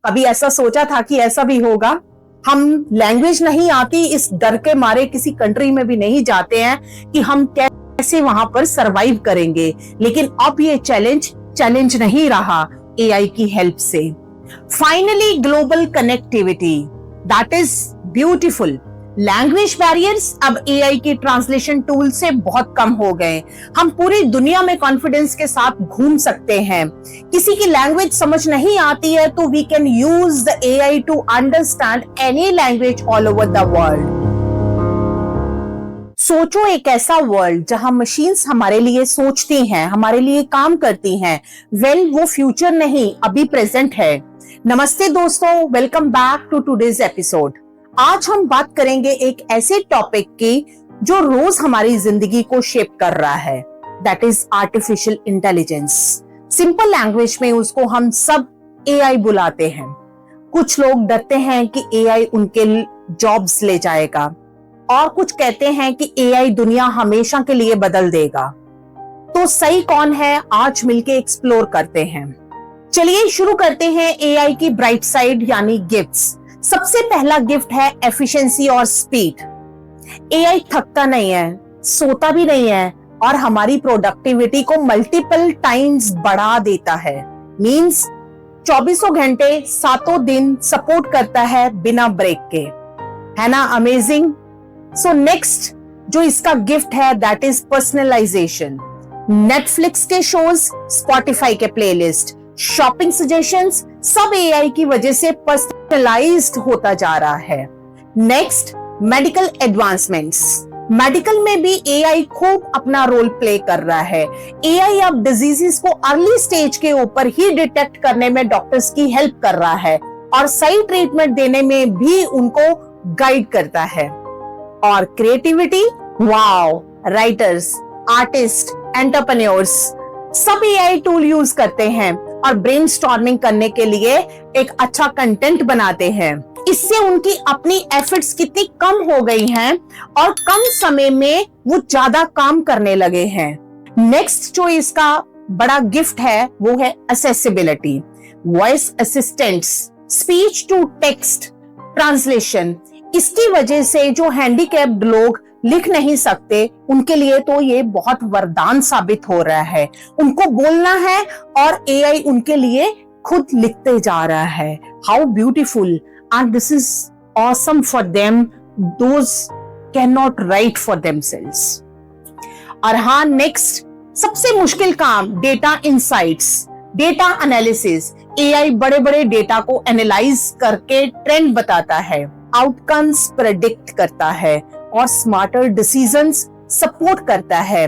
कभी ऐसा सोचा था कि ऐसा भी होगा? हम लैंग्वेज नहीं आती इस डर के मारे किसी कंट्री में भी नहीं जाते हैं कि हम कैसे वहां पर सरवाइव करेंगे। लेकिन अब ये चैलेंज नहीं रहा एआई की हेल्प से। Finally global connectivity, that is beautiful. Language barriers अब एआई की ट्रांसलेशन टूल से बहुत कम हो गए। हम पूरी दुनिया में कॉन्फिडेंस के साथ घूम सकते हैं। किसी की लैंग्वेज समझ नहीं आती है तो we can use the AI to understand any language all over the world. सोचो एक ऐसा वर्ल्ड जहां मशीन्स हमारे लिए सोचती हैं, हमारे लिए काम करती हैं। वो फ्यूचर नहीं, अभी प्रेजेंट है। नमस्ते दोस्तों, welcome back to today's episode. आज हम बात करेंगे एक ऐसे टॉपिक की जो रोज हमारी जिंदगी को शेप कर रहा है, that is artificial intelligence. Simple language में उसको हम सब एआई बुलाते हैं। कुछ लोग डरते हैं कि एआई उनके जॉब्स ले जाएगा और कुछ कहते हैं कि एआई दुनिया हमेशा के लिए बदल देगा। तो सही कौन है, आज मिलके एक्सप्लोर करते हैं। चलिए शुरू करते हैं एआई की ब्राइट साइड यानी गिफ्ट्स। सबसे पहला गिफ्ट है एफिशिएंसी और स्पीड। एआई थकता नहीं है, सोता भी नहीं है और हमारी प्रोडक्टिविटी को मल्टीपल टाइम्स बढ़ा देता है। मींस 24 घंटे 7 दिन सपोर्ट करता है बिना ब्रेक के। है ना अमेजिंग? सो नेक्स्ट जो इसका गिफ्ट है दैट इज पर्सनलाइजेशन। नेटफ्लिक्स के शोज, स्पॉटिफाई के प्लेलिस्ट, शॉपिंग सजेशंस सब एआई की वजह से पर्सनलाइज्ड होता जा रहा है। Next medical advancements. मेडिकल में भी एआई खूब अपना रोल प्ले कर रहा है। एआई अब डिजीजेस को अर्ली स्टेज के ऊपर ही डिटेक्ट करने में डॉक्टर्स की हेल्प कर रहा है और सही ट्रीटमेंट देने में भी उनको गाइड करता है। और creativity, wow, writers, artist, entrepreneurs सब एआई टूल यूज करते हैं और ब्रेनस्टॉर्मिंग करने के लिए एक अच्छा कंटेंट बनाते हैं। इससे उनकी अपनी एफर्ट्स कितनी कम हो गई हैं और कम समय में वो ज्यादा काम करने लगे हैं। नेक्स्ट जो इसका बड़ा गिफ्ट है वो है accessibility. Voice assistants, speech to text translation, इसकी वजह से जो हैंडीकैप्ड लोग लिख नहीं सकते उनके लिए तो ये बहुत वरदान साबित हो रहा है। उनको बोलना है और एआई उनके लिए खुद लिखते जा रहा है। How beautiful, and this is awesome for them those can not right for themselves. और हाँ, नेक्स्ट सबसे मुश्किल काम, data insights, data analysis. AI बड़े बड़े डेटा को एनालाइज करके ट्रेंड बताता है, आउटकम्स प्रेडिक्ट करता है और स्मार्टर डिसीजंस सपोर्ट करता है।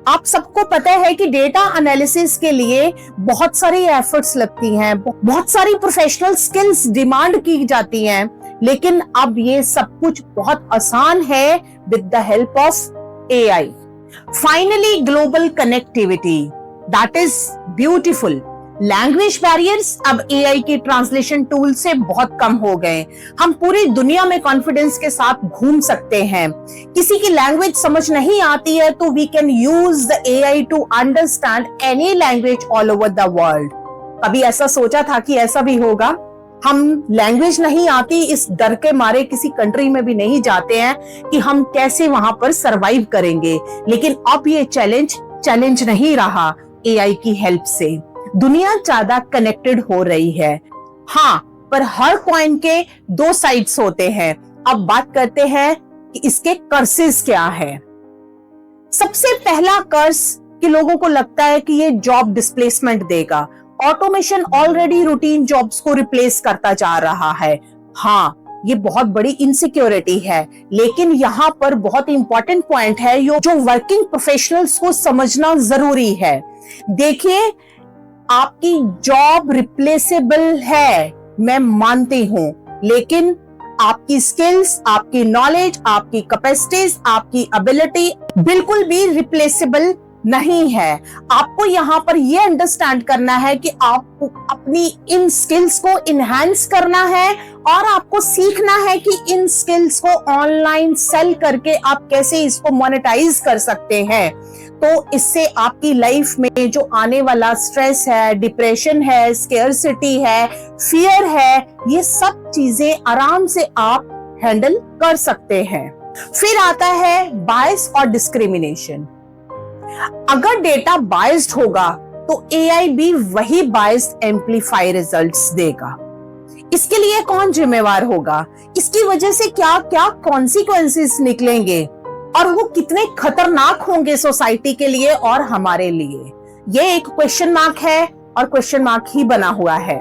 आप सबको पता है कि डेटा एनालिसिस के लिए बहुत सारी एफर्ट्स लगती हैं, बहुत सारी प्रोफेशनल स्किल्स डिमांड की जाती हैं, लेकिन अब ये सब कुछ बहुत आसान है with the help of AI. Finally global connectivity, that is beautiful. Language barriers अब एआई की ट्रांसलेशन टूल से बहुत कम हो गए। हम पूरी दुनिया में कॉन्फिडेंस के साथ घूम सकते हैं। किसी की लैंग्वेज समझ नहीं आती है तो we can use the AI to understand any language all over the world. कभी ऐसा सोचा था कि ऐसा भी होगा? हम लैंग्वेज नहीं आती इस डर के मारे किसी कंट्री में भी नहीं जाते हैं कि हम कैसे वहां पर सरवाइव करेंगे। लेकिन अब ये चैलेंज नहीं रहा एआई की हेल्प से। दुनिया ज्यादा कनेक्टेड हो रही है। हाँ, पर हर कॉइन के दो साइड्स होते हैं। अब बात करते हैं कि इसके कर्सेस क्या है। सबसे पहला कर्स कि लोगों को लगता है कि ये जॉब डिस्प्लेसमेंट देगा। ऑटोमेशन ऑलरेडी रूटीन जॉब्स को रिप्लेस करता जा रहा है। हाँ, ये बहुत बड़ी इनसिक्योरिटी है, लेकिन यहाँ पर बहुत इंपॉर्टेंट पॉइंट है जो वर्किंग प्रोफेशनल्स को समझना जरूरी है। देखिए, आपकी जॉब रिप्लेसेबल है, मैं मानती हूं, लेकिन आपकी स्किल्स, आपकी नॉलेज, आपकी कैपेसिटीज, आपकी एबिलिटी बिल्कुल भी रिप्लेसेबल नहीं है। आपको यहाँ पर ये अंडरस्टैंड करना है कि आपको अपनी इन स्किल्स को इनहैंस करना है और आपको सीखना है कि इन स्किल्स को ऑनलाइन सेल करके आप कैसे इसको मोनेटाइज कर सकते हैं। तो इससे आपकी लाइफ में जो आने वाला स्ट्रेस है, डिप्रेशन है, स्केर्सिटी है, फियर है, ये सब चीजें आराम से आप हैंडल कर सकते हैं। फिर आता है बायस और डिस्क्रिमिनेशन। अगर डेटा बायस्ड होगा तो एआई भी वही बायस्ड एम्पलीफाई रिजल्ट्स देगा। इसके लिए कौन जिम्मेवार होगा? इसकी वजह से क्या क्या कॉन्सिक्वेंसेस निकलेंगे और वो कितने खतरनाक होंगे सोसाइटी के लिए और हमारे लिए, ये एक क्वेश्चन मार्क है और क्वेश्चन मार्क ही बना हुआ है।